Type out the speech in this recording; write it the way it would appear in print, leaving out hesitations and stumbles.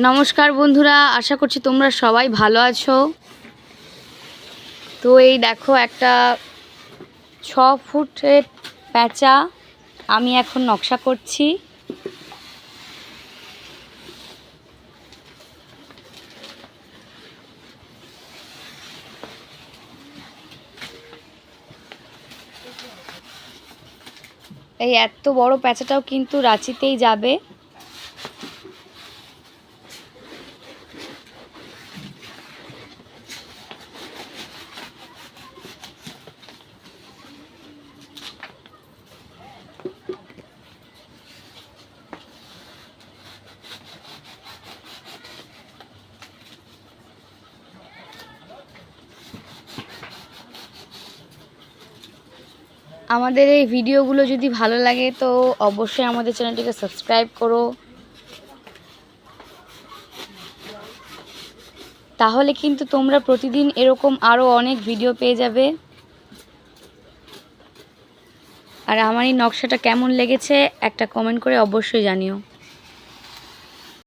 নমস্কার বন্ধুরা, আশা করছি তোমরা সবাই ভালো আছো। তো এই দেখো একটা 6 ফুটের প্যাঁচা আমি এখন নকশা করছি। এই এত বড় প্যাঁচাটাও কিন্তু রাঁচিতেই যাবে। আমাদের এই ভিডিওগুলো যদি ভালো লাগে তো অবশ্যই আমাদের চ্যানেলটিকে সাবস্ক্রাইব করো, তাহলে কিন্তু তোমরা প্রতিদিন এরকম আরও অনেক ভিডিও পেয়ে যাবে। আর আমার এই নকশাটা কেমন লেগেছে একটা কমেন্ট করে অবশ্যই জানিও।